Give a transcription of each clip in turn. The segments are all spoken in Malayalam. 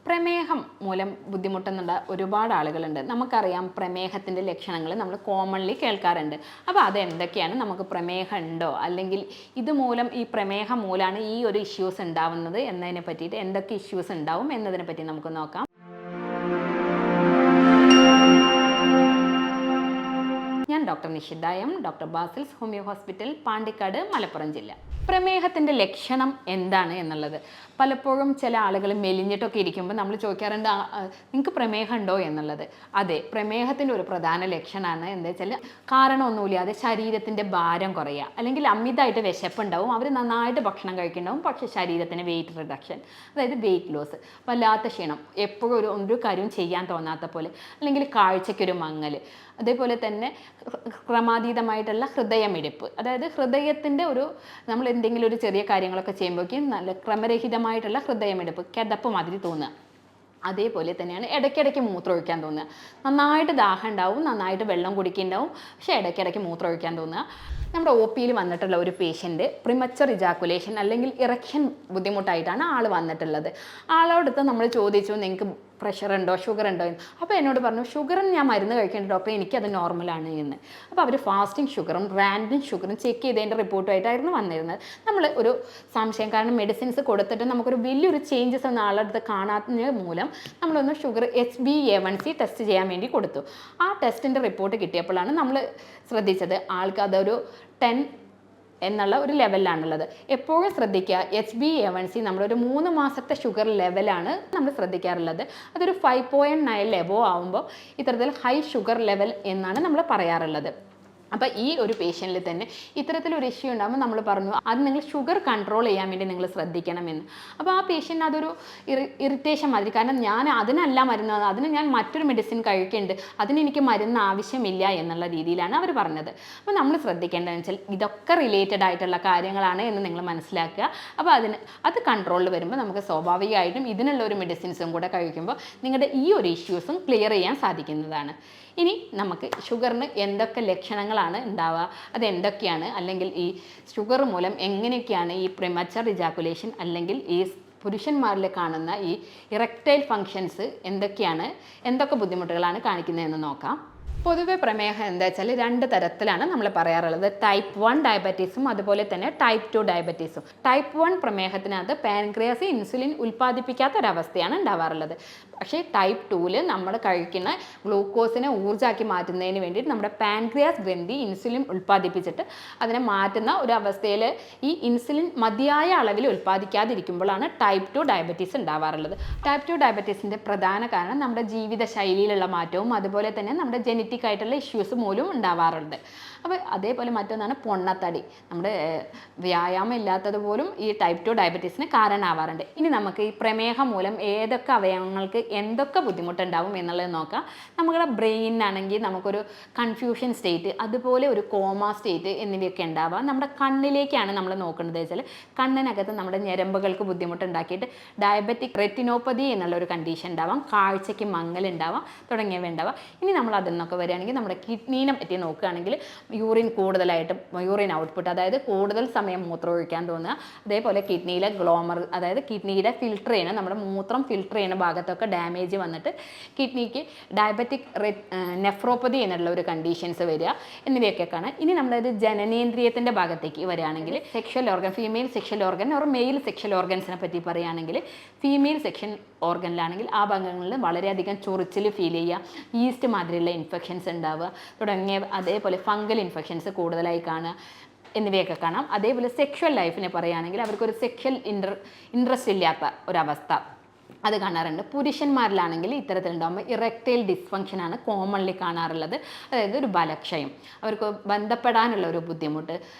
പ്രമേഹം മൂലം ബുദ്ധിമുട്ടുന്ന ഒരുപാട് ആളുകളുണ്ട്. നമുക്കറിയാം പ്രമേഹത്തിൻ്റെ ലക്ഷണങ്ങൾ നമ്മൾ കോമൺലി കേൾക്കാറുണ്ട്. അപ്പോൾ അതെന്തൊക്കെയാണ്, നമുക്ക് പ്രമേഹം ഉണ്ടോ, അല്ലെങ്കിൽ ഇതുമൂലം ഈ പ്രമേഹം മൂലമാണ് ഈ ഒരു ഇഷ്യൂസ് ഉണ്ടാവുന്നത് എന്നതിനെ പറ്റിയിട്ട് എന്തൊക്കെ ഇഷ്യൂസ് ഉണ്ടാവും എന്നതിനെ പറ്റി നമുക്ക് നോക്കാം. ഞാൻ doctor Nishitha M, doctor Basil's homeo hospital, Pandikkad, Malappuram ജില്ല. പ്രമേഹത്തിൻ്റെ ലക്ഷണം എന്താണ് എന്നുള്ളത് പലപ്പോഴും ചില ആളുകൾ മെലിഞ്ഞിട്ടൊക്കെ ഇരിക്കുമ്പോൾ നമ്മൾ ചോദിക്കാറുണ്ട്, നിങ്ങൾക്ക് പ്രമേഹം ഉണ്ടോ എന്നുള്ളത്. അതെ, പ്രമേഹത്തിൻ്റെ ഒരു പ്രധാന ലക്ഷണമാണ് എന്താ വെച്ചാൽ കാരണമൊന്നുമില്ലാതെ ശരീരത്തിൻ്റെ ഭാരം കുറയുക, അല്ലെങ്കിൽ അമിതമായിട്ട് വിശപ്പുണ്ടാവും, അവർ നന്നായിട്ട് ഭക്ഷണം കഴിക്കുന്നുണ്ടാവും, പക്ഷേ ശരീരത്തിന് വെയിറ്റ് റിഡക്ഷൻ, അതായത് വെയിറ്റ് ലോസ്, വല്ലാത്ത ക്ഷീണം, എപ്പോഴും ഒരു കാര്യം ചെയ്യാൻ തോന്നാത്ത പോലെ, അല്ലെങ്കിൽ കാഴ്ചയ്ക്കൊരു മങ്ങൽ, അതേപോലെ തന്നെ ക്രമാതീതമായിട്ടുള്ള ഹൃദയമിടിപ്പ്, അതായത് ഹൃദയത്തിൻ്റെ നമ്മൾ എന്തെങ്കിലും ഒരു ചെറിയ കാര്യങ്ങളൊക്കെ ചെയ്യുമ്പോഴേക്കും നല്ല ക്രമരഹിതമായിട്ടുള്ള ഹൃദയമിടിപ്പ്, കിതപ്പ് മാതിരി തോന്നുക. അതേപോലെ തന്നെയാണ് ഇടയ്ക്കിടയ്ക്ക് മൂത്രമൊഴിക്കാൻ തോന്നുക. നന്നായിട്ട് ദാഹം ഉണ്ടാവും, നന്നായിട്ട് വെള്ളം കുടിക്കുന്നുണ്ടാവും, പക്ഷേ ഇടയ്ക്കിടയ്ക്ക് മൂത്രമൊഴിക്കാൻ തോന്നുക. നമ്മുടെ ഒ പിയിൽ വന്നിട്ടുള്ള ഒരു പേഷ്യൻറ്റ് പ്രിമച്ചർ ഇജാക്കുലേഷൻ അല്ലെങ്കിൽ ഇറക്ഷൻ ബുദ്ധിമുട്ടായിട്ടാണ് ആൾ വന്നിട്ടുള്ളത്. ആളോടത്ത് നമ്മൾ ചോദിച്ചു, നിങ്ങൾക്ക് പ്രഷർ ഉണ്ടോ, ഷുഗർ ഉണ്ടോ എന്ന്. അപ്പോൾ എന്നോട് പറഞ്ഞു, ഷുഗറിന് ഞാൻ മരുന്ന് കഴിക്കേണ്ട ഡോക്ടറെ, എനിക്കത് നോർമലാണ് എന്ന്. അപ്പോൾ അവർ ഫാസ്റ്റിംഗ് ഷുഗറും റാൻഡം ഷുഗറും ചെക്ക് ചെയ്തതിൻ്റെ റിപ്പോർട്ടുമായിട്ടായിരുന്നു വന്നിരുന്നത്. നമ്മൾ ഒരു സംശയം, കാരണം മെഡിസിൻസ് കൊടുത്തിട്ട് നമുക്കൊരു വലിയൊരു ചേഞ്ചസ് ഒന്നും ആളടുത്ത് കാണാത്തത് മൂലം നമ്മളൊന്ന് ഷുഗർ HbA1c ടെസ്റ്റ് ചെയ്യാൻ വേണ്ടി കൊടുത്തു. ആ ടെസ്റ്റിൻ്റെ റിപ്പോർട്ട് കിട്ടിയപ്പോഴാണ് നമ്മൾ ശ്രദ്ധിച്ചത് ആൾക്ക് അതൊരു 10 എന്നുള്ള ഒരു ലെവലിലാണുള്ളത്. എപ്പോഴും ശ്രദ്ധിക്കുക, HbA1c നമ്മളൊരു 3 മാസത്തെ ഷുഗർ ലെവലാണ് നമ്മൾ ശ്രദ്ധിക്കാറുള്ളത്. അതൊരു 5.9 എബോ ആവുമ്പോൾ ഇത്തരത്തിൽ ഹൈ ഷുഗർ ലെവൽ എന്നാണ് നമ്മൾ പറയാറുള്ളത്. അപ്പോൾ ഈ ഒരു പേഷ്യൻറ്റിൽ തന്നെ ഇത്തരത്തിലൊരു ഇഷ്യൂ ഉണ്ടാകുമ്പോൾ നമ്മൾ പറഞ്ഞു, അത് നിങ്ങൾ ഷുഗർ കൺട്രോൾ ചെയ്യാൻ വേണ്ടി നിങ്ങൾ ശ്രദ്ധിക്കണമെന്ന്. അപ്പോൾ ആ പേഷ്യൻ്റ് അതൊരു ഇറിറ്റേഷൻ മാതിരി, കാരണം ഞാൻ അതിനല്ല മരുന്ന്, അതിന് ഞാൻ മറ്റൊരു മെഡിസിൻ കഴിക്കുന്നുണ്ട്, അതിന് എനിക്ക് മരുന്ന് ആവശ്യമില്ല എന്നുള്ള രീതിയിലാണ് അവർ പറഞ്ഞത്. അപ്പോൾ നമ്മൾ ശ്രദ്ധിക്കേണ്ടതെന്ന് വെച്ചാൽ ഇതൊക്കെ റിലേറ്റഡ് ആയിട്ടുള്ള കാര്യങ്ങളാണ് എന്ന് നിങ്ങൾ മനസ്സിലാക്കുക. അപ്പോൾ അത് കൺട്രോളിൽ വരുമ്പോൾ നമുക്ക് സ്വാഭാവികമായിട്ടും ഇതിനുള്ള ഒരു മെഡിസിൻസും കൂടെ കഴിക്കുമ്പോൾ നിങ്ങളുടെ ഈ ഒരു ഇഷ്യൂസും ക്ലിയർ ചെയ്യാൻ സാധിക്കുന്നതാണ്. ഇനി നമുക്ക് ഷുഗറിന് എന്തൊക്കെ ലക്ഷണങ്ങളാണ് ഉണ്ടാവുക, അതെന്തൊക്കെയാണ്, അല്ലെങ്കിൽ ഈ ഷുഗർ മൂലം എങ്ങനെയൊക്കെയാണ് ഈ പ്രിമച്ചർ ഇജാക്കുലേഷൻ അല്ലെങ്കിൽ ഈ പുരുഷന്മാരിൽ കാണുന്ന ഈ ഇറക്ടൈൽ ഫങ്ഷൻസ് എന്തൊക്കെ ബുദ്ധിമുട്ടുകളാണ് കാണിക്കുന്നതെന്ന് നോക്കാം. പൊതുവെ പ്രമേഹം എന്താ വെച്ചാൽ 2 തരത്തിലാണ് നമ്മൾ പറയാറുള്ളത്. ടൈപ്പ് 1 ഡയബറ്റീസും അതുപോലെ തന്നെ ടൈപ്പ് 2 ഡയബറ്റീസും. ടൈപ്പ് 1 പ്രമേഹത്തിനകത്ത് പാൻക്രിയാസ് ഇൻസുലിൻ ഉൽപ്പാദിപ്പിക്കാത്ത ഒരവസ്ഥയാണ് ഉണ്ടാവാറുള്ളത്. പക്ഷേ ടൈപ്പ് 2-ൽ നമ്മൾ കഴിക്കുന്ന ഗ്ലൂക്കോസിനെ ഊർജ്ജമാക്കി മാറ്റുന്നതിന് വേണ്ടിയിട്ട് നമ്മുടെ പാൻക്രിയാസ് ഗ്രന്ഥി ഇൻസുലിൻ ഉൽപ്പാദിപ്പിച്ചിട്ട് അതിനെ മാറ്റുന്ന ഒരു അവസ്ഥയിൽ ഈ ഇൻസുലിൻ മതിയായ അളവിൽ ഉൽപ്പാദിക്കാതിരിക്കുമ്പോഴാണ് ടൈപ്പ് 2 ഡയബറ്റീസ് ഉണ്ടാവാറുള്ളത്. ടൈപ്പ് 2 ഡയബറ്റീസിൻ്റെ പ്രധാന കാരണം നമ്മുടെ ജീവിതശൈലിയിലുള്ള മാറ്റവും അതുപോലെ തന്നെ നമ്മുടെ ജനറ്റിക് ആയിട്ടുള്ള ഇഷ്യൂസ് മൂലം ഉണ്ടാവാറുണ്ട്. അപ്പോൾ അതേപോലെ മറ്റൊന്നാണ് പൊണ്ണത്തടി. നമ്മുടെ വ്യായാമം ഇല്ലാത്തത് പോലും ഈ ടൈപ്പ് 2 ഡയബറ്റീസിന് കാരണമാവാറുണ്ട്. ഇനി നമുക്ക് ഈ പ്രമേഹം മൂലം ഏതൊക്കെ അവയവങ്ങൾക്ക് എന്തൊക്കെ ബുദ്ധിമുട്ടുണ്ടാവും എന്നുള്ളത് നോക്കാം. നമ്മുടെ ബ്രെയിനാണെങ്കിൽ നമുക്കൊരു കൺഫ്യൂഷൻ സ്റ്റേറ്റ്, അതുപോലെ ഒരു കോമ സ്റ്റേറ്റ് എന്നിവയൊക്കെ ഉണ്ടാവുക. നമ്മുടെ കണ്ണിലേക്കാണ് നമ്മൾ നോക്കുന്നത് വെച്ചാൽ കണ്ണിനകത്ത് നമ്മുടെ ഞരമ്പുകൾക്ക് ബുദ്ധിമുട്ടുണ്ടാക്കിയിട്ട് ഡയബറ്റിക് റെറ്റിനോപ്പതി എന്നുള്ളൊരു കണ്ടീഷൻ ഉണ്ടാവാം, കാഴ്ചയ്ക്ക് മങ്ങലുണ്ടാവാം, തുടങ്ങിയവ ഉണ്ടാവാം. ഇനി നമ്മൾ അതിൽ നിന്നൊക്കെ വരികയാണെങ്കിൽ നമ്മുടെ കിഡ്നീനെ പറ്റി നോക്കുകയാണെങ്കിൽ യൂറിൻ കൂടുതലായിട്ട് യൂറിൻ ഔട്ട്പുട്ട്, അതായത് കൂടുതൽ സമയം മൂത്രം ഒഴിക്കാൻ തോന്നുക. അതേപോലെ കിഡ്നിയിലെ ഗ്ലോമർ, അതായത് കിഡ്നിയുടെ ഫിൽട്ടർ ചെയ്യുന്ന നമ്മുടെ മൂത്രം ഫിൽട്ടർ ചെയ്യുന്ന ഭാഗത്തൊക്കെ ഡാമേജ് വന്നിട്ട് കിഡ്നിക്ക് ഡയബറ്റിക് നെഫ്രോപ്പതി എന്നുള്ള ഒരു കണ്ടീഷൻസ് വരിക എന്നിവയൊക്കെ കാണാം. ഇനി നമ്മളത് ജനനേന്ദ്രിയത്തിൻ്റെ ഭാഗത്തേക്ക് വരികയാണെങ്കിൽ sexual organ, female sexual organ or male sexual ഓർഗൻസിനെ പറ്റി പറയുകയാണെങ്കിൽ ഫീമെയിൽ സെക്ഷൻ ഓർഗനിലാണെങ്കിൽ ആ ഭാഗങ്ങളിൽ വളരെയധികം ചൊറിച്ചിൽ ഫീൽ ചെയ്യുക, ഈസ്റ്റ് മാതിരിയുള്ള ഇൻഫെക്ഷൻസ് ഉണ്ടാവുക തുടങ്ങിയ, അതേപോലെ ഫംഗൽ ഇൻഫെക്ഷൻസ് കൂടുതലായി കാണുക എന്നിവയൊക്കെ കാണാം. അതേപോലെ സെക്ഷൽ ലൈഫിനെ പറയുകയാണെങ്കിൽ അവർക്കൊരു സെക്ഷൽ ഇൻട്രസ്റ്റ് ഇല്ലാത്ത ഒരവസ്ഥ അത് കാണാറുണ്ട്. പുരുഷന്മാരിലാണെങ്കിൽ ഇത്തരത്തിലുണ്ടാകുമ്പോൾ ഇറക്ടൈൽ ഡിസ്ഫങ്ഷനാണ് കോമൺലി കാണാറുള്ളത്. അതായത് ഒരു ബലക്ഷയം, അവർക്ക് ബന്ധപ്പെടാനുള്ള ഒരു ബുദ്ധിമുട്ട്,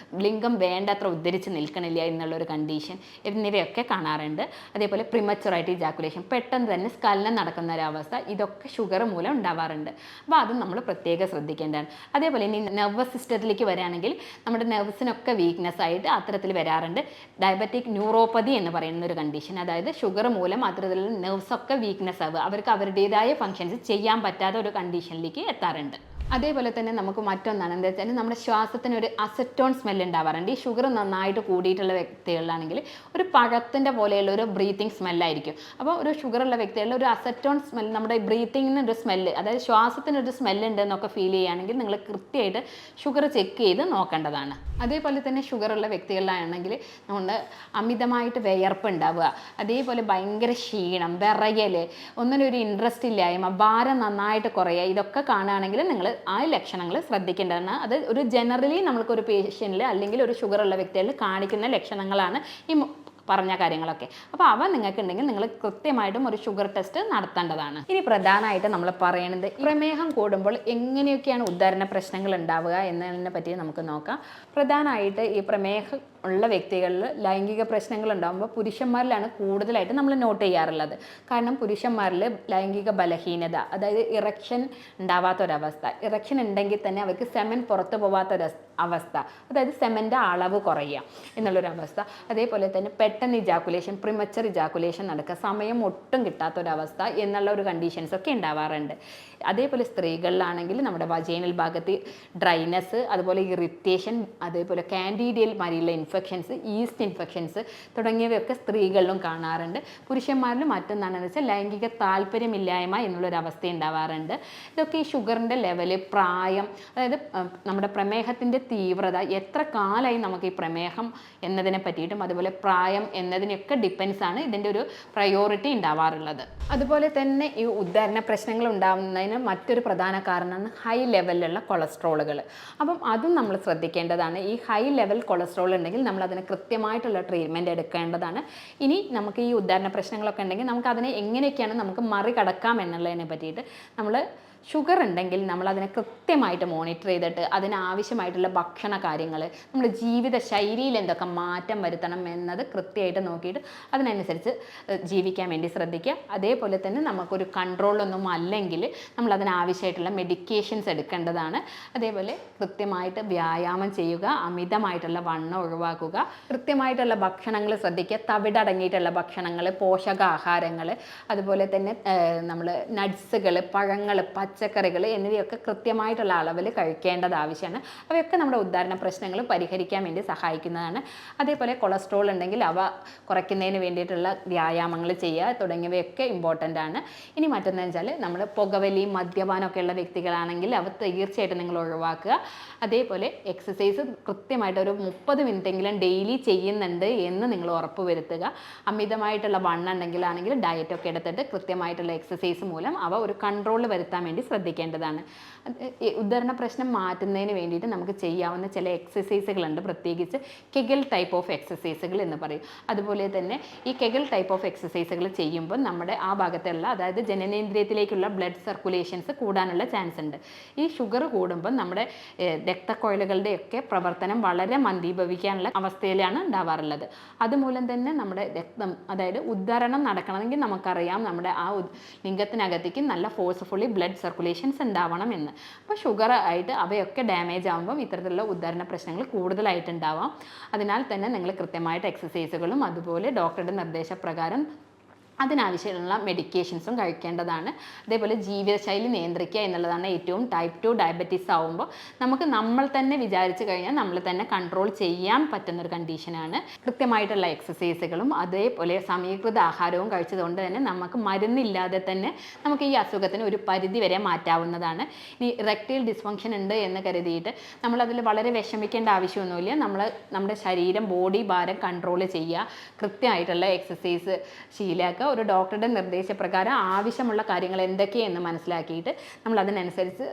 ലിംഗം വേണ്ടത്ര ഉദ്ധരിച്ച് നിൽക്കണില്ല എന്നുള്ളൊരു കണ്ടീഷൻ എന്നിവയൊക്കെ കാണാറുണ്ട്. അതേപോലെ പ്രിമച്ചുറായിട്ട് ഇജാക്കുലേഷൻ, പെട്ടെന്ന് തന്നെ സ്ഖലനം നടക്കുന്ന ഒരവസ്ഥ, ഇതൊക്കെ ഷുഗർ മൂലം ഉണ്ടാവാറുണ്ട്. അപ്പോൾ അത് നമ്മൾ പ്രത്യേകം ശ്രദ്ധിക്കേണ്ടതാണ്. അതേപോലെ ഇനി നെർവസ് സിസ്റ്റത്തിലേക്ക് വരികയാണെങ്കിൽ നമ്മുടെ നെർവ്സിനൊക്കെ വീക്ക്നെസ് ആയിട്ട് അത്തരത്തിൽ വരാറുണ്ട്. ഡയബറ്റിക് ന്യൂറോപ്പതി എന്ന് പറയുന്ന ഒരു കണ്ടീഷൻ, അതായത് ഷുഗർ മൂലം അത്തരത്തിൽ നെർവ്സൊക്കെ വീക്ക്നെസ് ആവുക, അവർക്ക് അവരുടേതായ ഫങ്ഷൻസ് ചെയ്യാൻ പറ്റാത്ത ഒരു കണ്ടീഷനിലേക്ക് എത്താറുണ്ട്. അതേപോലെ തന്നെ നമുക്ക് മറ്റൊന്നാണ് എന്താ വെച്ചാൽ നമ്മുടെ ശ്വാസത്തിന് ഒരു അസറ്റോൺ സ്മെല്ല് ഉണ്ടാവാറുണ്ട്. ഈ ഷുഗർ നന്നായിട്ട് കൂടിയിട്ടുള്ള വ്യക്തികളിലാണെങ്കിൽ ഒരു പഴത്തിൻ്റെ പോലെയുള്ള ഒരു ബ്രീത്തിങ് സ്മെല്ലായിരിക്കും. അപ്പോൾ ഒരു ഷുഗറുള്ള വ്യക്തികളിൽ ഒരു അസറ്റോൺ സ്മെൽ, നമ്മുടെ ബ്രീത്തിങ്ങിന് ഒരു സ്മെല്ല്, അതായത് ശ്വാസത്തിനൊരു സ്മെല്ല് ഉണ്ട് എന്നൊക്കെ ഫീൽ ചെയ്യുകയാണെങ്കിൽ നിങ്ങൾ കൃത്യമായിട്ട് ഷുഗർ ചെക്ക് ചെയ്ത് നോക്കേണ്ടതാണ്. അതേപോലെ തന്നെ ഷുഗറുള്ള വ്യക്തികളിലാണെങ്കിൽ നമ്മുടെ അമിതമായിട്ട് വിയർപ്പ് ഉണ്ടാവുക, അതേപോലെ ഭയങ്കര ക്ഷീണം, വിറയൽ, ഒന്നിനും ഒരു ഇൻട്രസ്റ്റ് ഇല്ലായ്മ, ഭാരം നന്നായിട്ട് കുറയുക, ഇതൊക്കെ കാണുകയാണെങ്കിൽ നിങ്ങൾ ആ ലക്ഷണങ്ങൾ ശ്രദ്ധിക്കേണ്ടതാണ്. അത് ഒരു ജനറലി നമ്മൾക്കൊരു പേഷ്യൻറ്റിൽ അല്ലെങ്കിൽ ഒരു ഷുഗറുള്ള വ്യക്തികളിൽ കാണിക്കുന്ന ലക്ഷണങ്ങളാണ് ഈ പറഞ്ഞ കാര്യങ്ങളൊക്കെ. അപ്പോൾ അവ നിങ്ങൾക്ക് ഉണ്ടെങ്കിൽ നിങ്ങൾ കൃത്യമായിട്ടും ഒരു ഷുഗർ ടെസ്റ്റ് നടത്തേണ്ടതാണ്. ഇനി പ്രധാനമായിട്ട് നമ്മൾ പറയുന്നത് പ്രമേഹം കൂടുമ്പോൾ എങ്ങനെയൊക്കെയാണ് ഉദാഹരണ പ്രശ്നങ്ങൾ ഉണ്ടാവുക എന്നതിനെ പറ്റി നമുക്ക് നോക്കാം. പ്രധാനമായിട്ട് ഈ പ്രമേഹം ഉള്ള വ്യക്തികളിൽ ലൈംഗിക പ്രശ്നങ്ങൾ ഉണ്ടാകുമ്പോൾ പുരുഷന്മാരിലാണ് കൂടുതലായിട്ട് നമ്മൾ നോട്ട് ചെയ്യാറുള്ളത്. കാരണം പുരുഷന്മാരിൽ ലൈംഗിക ബലഹീനത, അതായത് ഇറക്ഷൻ ഉണ്ടാവാത്തൊരവസ്ഥ, ഇറക്ഷൻ ഉണ്ടെങ്കിൽ തന്നെ അവർക്ക് സെമൻ പുറത്തു പോകാത്തൊരു അവസ്ഥ, അതായത് സെമൻ്റെ അളവ് കുറയുക എന്നുള്ളൊരവസ്ഥ. അതേപോലെ തന്നെ പെട്ടെന്ന് ഇജാക്കുലേഷൻ, പ്രിമച്ചർ ഇജാക്കുലേഷൻ നടക്കുക, സമയം ഒട്ടും കിട്ടാത്തൊരവസ്ഥ എന്നുള്ള ഒരു കണ്ടീഷൻസ് ഒക്കെ ഉണ്ടാവാറുണ്ട്. അതേപോലെ സ്ത്രീകളിലാണെങ്കിൽ നമ്മുടെ വജൈനൽ ഭാഗത്ത് ഡ്രൈനെസ്, അതുപോലെ ഇറിറ്റേഷൻ, അതേപോലെ കാൻഡിഡിയൽ മാതിരിയുള്ള ഇൻഫെക്ഷൻസ്, ഈസ്റ്റ് ഇൻഫെക്ഷൻസ് തുടങ്ങിയവയൊക്കെ സ്ത്രീകളിലും കാണാറുണ്ട്. പുരുഷന്മാരിലും മറ്റൊന്നാണെന്ന് വെച്ചാൽ ലൈംഗിക താല്പര്യമില്ലായ്മ എന്നുള്ളൊരവസ്ഥ ഉണ്ടാവാറുണ്ട്. ഇതൊക്കെ ഈ ഷുഗറിൻ്റെ ലെവല്, പ്രായം, അതായത് നമ്മുടെ പ്രമേഹത്തിൻ്റെ തീവ്രത, എത്ര കാലമായി നമുക്ക് ഈ പ്രമേഹം എന്നതിനെ പറ്റിയിട്ടും അതുപോലെ പ്രായം എന്നതിനൊക്കെ ഡിപ്പെൻസാണ് ഇതിൻ്റെ ഒരു പ്രയോറിറ്റി ഉണ്ടാവാറുള്ളത്. അതുപോലെ തന്നെ ഈ ഉദാഹരണ പ്രശ്നങ്ങൾ ഉണ്ടാകുന്നതിന് മറ്റൊരു പ്രധാന കാരണമാണ് ഹൈ ലെവലിലുള്ള കൊളസ്ട്രോളുകൾ. അപ്പം അതും നമ്മൾ ശ്രദ്ധിക്കേണ്ടതാണ്. ഈ ഹൈ ലെവൽ കൊളസ്ട്രോൾ ഉണ്ടെങ്കിൽ നമ്മൾ അതിന് കൃത്യമായിട്ടുള്ള ട്രീറ്റ്മെൻറ്റ് എടുക്കേണ്ടതാണ്. ഇനി നമുക്ക് ഈ ഉദാഹരണ പ്രശ്നങ്ങളൊക്കെ ഉണ്ടെങ്കിൽ നമുക്ക് അതിനെ എങ്ങനെയൊക്കെയാണ് നമുക്ക് മറികടക്കാം എന്നുള്ളതിനെ പറ്റിയിട്ട് നമ്മൾ ഷുഗർ ഉണ്ടെങ്കിൽ നമ്മൾ അതിനെ കൃത്യമായിട്ട് മോണിറ്റർ ചെയ്തിട്ട് അതിനാവശ്യമായിട്ടുള്ള ഭക്ഷണ കാര്യങ്ങൾ, നമ്മുടെ ജീവിത ശൈലിയിൽ എന്തൊക്കെ മാറ്റം വരുത്തണം എന്നത് കൃത്യമായിട്ട് നോക്കിയിട്ട് അതിനനുസരിച്ച് ജീവിക്കാൻ വേണ്ടി ശ്രദ്ധിക്കുക. അതേപോലെ തന്നെ നമുക്കൊരു കൺട്രോളൊന്നും അല്ലെങ്കിൽ നമ്മൾ അതിനാവശ്യമായിട്ടുള്ള മെഡിക്കേഷൻസ് എടുക്കേണ്ടതാണ്. അതേപോലെ കൃത്യമായിട്ട് വ്യായാമം ചെയ്യുക, അമിതമായിട്ടുള്ള വണ്ണം ഒഴിവാക്കുക, കൃത്യമായിട്ടുള്ള ഭക്ഷണങ്ങൾ ശ്രദ്ധിക്കുക, തവിടടങ്ങിയിട്ടുള്ള ഭക്ഷണങ്ങൾ, പോഷകാഹാരങ്ങൾ, അതുപോലെ തന്നെ നമ്മൾ നട്ട്സുകൾ, പഴങ്ങൾ, പച്ചക്കറികൾ എന്നിവയൊക്കെ കൃത്യമായിട്ടുള്ള അളവിൽ കഴിക്കേണ്ടത് ആവശ്യമാണ്. അവയൊക്കെ നമ്മുടെ ഉദാഹരണ പ്രശ്നങ്ങൾ പരിഹരിക്കാൻ വേണ്ടി സഹായിക്കുന്നതാണ്. അതേപോലെ കൊളസ്ട്രോൾ ഉണ്ടെങ്കിൽ അവ കുറയ്ക്കുന്നതിന് വേണ്ടിയിട്ടുള്ള വ്യായാമങ്ങൾ ചെയ്യുക തുടങ്ങിയവയൊക്കെ ഇമ്പോർട്ടൻ്റ് ആണ്. ഇനി മറ്റൊന്നെന്ന് വെച്ചാൽ നമ്മൾ പുകവലി, മദ്യപാനമൊക്കെ ഉള്ള വ്യക്തികളാണെങ്കിൽ അവ തീർച്ചയായിട്ടും നിങ്ങൾ ഒഴിവാക്കുക. അതേപോലെ എക്സസൈസ് കൃത്യമായിട്ട് ഒരു 30 മിനിറ്റെങ്കിലും ഡെയിലി ചെയ്യുന്നുണ്ട് എന്ന് നിങ്ങൾ ഉറപ്പ് വരുത്തുക. അമിതമായിട്ടുള്ള വണ്ണം ഉണ്ടെങ്കിലാണെങ്കിൽ ഡയറ്റൊക്കെ എടുത്തിട്ട് കൃത്യമായിട്ടുള്ള എക്സസൈസ് മൂലം അവ ഒരു കൺട്രോളിൽ വരുത്താൻ വേണ്ടി ശ്രദ്ധിക്കേണ്ടതാണ്. ഉദാഹരണ പ്രശ്നം മാറ്റുന്നതിന് വേണ്ടിയിട്ട് നമുക്ക് ചെയ്യാവുന്ന ചില എക്സസൈസുകളുണ്ട്, പ്രത്യേകിച്ച് കെഗൽ ടൈപ്പ് ഓഫ് എക്സസൈസുകൾ എന്ന് പറയും. അതുപോലെ തന്നെ ഈ കെഗൽ ടൈപ്പ് ഓഫ് എക്സസൈസുകൾ ചെയ്യുമ്പോൾ നമ്മുടെ ആ ഭാഗത്തുള്ള, അതായത് ജനനേന്ദ്രിയത്തിലേക്കുള്ള ബ്ലഡ് സർക്കുലേഷൻസ് കൂടാനുള്ള ചാൻസ് ഉണ്ട്. ഈ ഷുഗർ കൂടുമ്പോൾ നമ്മുടെ രക്തക്കൊഴലുകളുടെയൊക്കെ പ്രവർത്തനം വളരെ മന്ദീഭവിക്കാനുള്ള അവസ്ഥയിലാണ് ഉണ്ടാവാറുള്ളത്. അതുമൂലം തന്നെ നമ്മുടെ രക്തം, അതായത് ഉദ്ധാരണം നടക്കണമെങ്കിൽ നമുക്കറിയാം നമ്മുടെ ആ ലിംഗത്തിനകത്തേക്ക് നല്ല ഫോഴ്സ്ഫുള്ളി ബ്ലഡ് സർക്കുലേഷൻസ് ഉണ്ടാവണം എന്ന്. അപ്പോൾ ഷുഗർ ആയിട്ട് അവയൊക്കെ ഡാമേജ് ആകുമ്പം ഇത്തരത്തിലുള്ള ഉദാഹരണ പ്രശ്നങ്ങൾ കൂടുതലായിട്ടുണ്ടാവാം. അതിനാൽ തന്നെ നിങ്ങൾ കൃത്യമായിട്ട് എക്സസൈസുകളും അതുപോലെ ഡോക്ടറുടെ നിർദ്ദേശപ്രകാരം അതിനാവശ്യമുള്ള മെഡിക്കേഷൻസും കഴിക്കേണ്ടതാണ്. അതേപോലെ ജീവിതശൈലി നിയന്ത്രിക്കുക എന്നുള്ളതാണ് ഏറ്റവും ടൈപ്പ് 2 ഡയബറ്റീസ് ആകുമ്പോൾ നമുക്ക് നമ്മൾ തന്നെ വിചാരിച്ചു കഴിഞ്ഞാൽ നമ്മൾ തന്നെ കൺട്രോൾ ചെയ്യാൻ പറ്റുന്നൊരു കണ്ടീഷനാണ്. കൃത്യമായിട്ടുള്ള എക്സസൈസുകളും അതേപോലെ സമീകൃത ആഹാരവും കഴിച്ചതുകൊണ്ട് തന്നെ നമുക്ക് മരുന്നില്ലാതെ തന്നെ നമുക്ക് ഈ അസുഖത്തിന് ഒരു പരിധി വരെ മാറ്റാവുന്നതാണ്. ഇനി റെക്ടൈൽ ഡിസ്ഫങ്ഷൻ ഉണ്ട് എന്ന് കരുതിയിട്ട് നമ്മളതിൽ വളരെ വിഷമിക്കേണ്ട ആവശ്യമൊന്നുമില്ല. നമ്മുടെ ശരീരം, ബോഡി ഭാരം കൺട്രോൾ ചെയ്യുക, കൃത്യമായിട്ടുള്ള എക്സസൈസ് ശീലമാക്കുക, ഒരു ഡോക്ടറുടെ നിർദ്ദേശപ്രകാരം ആവശ്യമുള്ള കാര്യങ്ങൾ എന്തൊക്കെയെന്ന് മനസ്സിലാക്കിയിട്ട് നമ്മൾ അതിനനുസരിച്ച്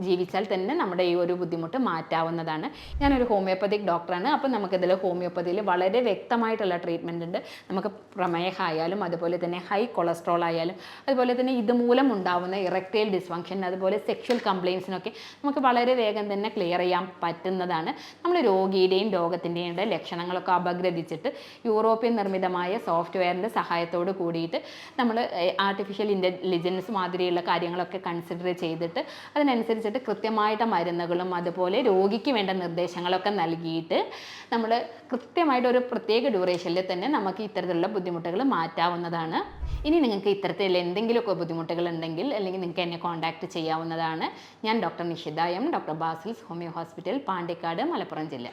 ജീവിച്ചാൽ തന്നെ നമ്മുടെ ഈ ഒരു ബുദ്ധിമുട്ട് മാറ്റാവുന്നതാണ്. ഞാനൊരു ഹോമിയോപ്പതിക് ഡോക്ടറാണ്. അപ്പോൾ നമുക്കിതിൽ ഹോമിയോപ്പതിയിൽ വളരെ വ്യക്തമായിട്ടുള്ള ട്രീറ്റ്മെൻറ്റ് ഉണ്ട്. നമുക്ക് പ്രമേഹമായാലും അതുപോലെ തന്നെ ഹൈ കൊളസ്ട്രോൾ ആയാലും അതുപോലെ തന്നെ ഇതുമൂലം ഉണ്ടാവുന്ന ഇറക്ടൈൽ ഡിസ്ഫങ്ഷൻ, അതുപോലെ സെക്ഷൽ കംപ്ലയിൻസിനൊക്കെ നമുക്ക് വളരെ വേഗം തന്നെ ക്ലിയർ ചെയ്യാൻ പറ്റുന്നതാണ്. നമ്മൾ രോഗിയുടെയും രോഗത്തിൻ്റെയും ലക്ഷണങ്ങളൊക്കെ അപഗ്രഥിച്ചിട്ട് യൂറോപ്യൻ നിർമ്മിതമായ സോഫ്റ്റ്വെയറിൻ്റെ സഹായത്തോട് കൂടിയിട്ട് നമ്മൾ ആർട്ടിഫിഷ്യൽ ഇൻ്റലിജൻസ് മാതിരിയുള്ള കാര്യങ്ങളൊക്കെ കൺസിഡർ ചെയ്തിട്ട് അതിനനുസരിച്ച് അതിനനുസരിച്ചിട്ട് കൃത്യമായിട്ട് മരുന്നുകളും അതുപോലെ രോഗിക്ക് വേണ്ട നിർദ്ദേശങ്ങളൊക്കെ നൽകിയിട്ട് നമ്മൾ കൃത്യമായിട്ട് ഒരു പ്രത്യേക ഡ്യൂറേഷനിൽ തന്നെ നമുക്ക് ഇത്തരത്തിലുള്ള ബുദ്ധിമുട്ടുകൾ മാറ്റാവുന്നതാണ്. ഇനി നിങ്ങൾക്ക് ഇത്തരത്തിൽ എന്തെങ്കിലുമൊക്കെ ബുദ്ധിമുട്ടുകൾ ഉണ്ടെങ്കിൽ അല്ലെങ്കിൽ നിങ്ങൾക്ക് എന്നെ കോൺടാക്റ്റ് ചെയ്യാവുന്നതാണ്. ഞാൻ doctor Nishitha M, doctor Basil's homeo hospital, Pandikkad, Malappuram ജില്ല.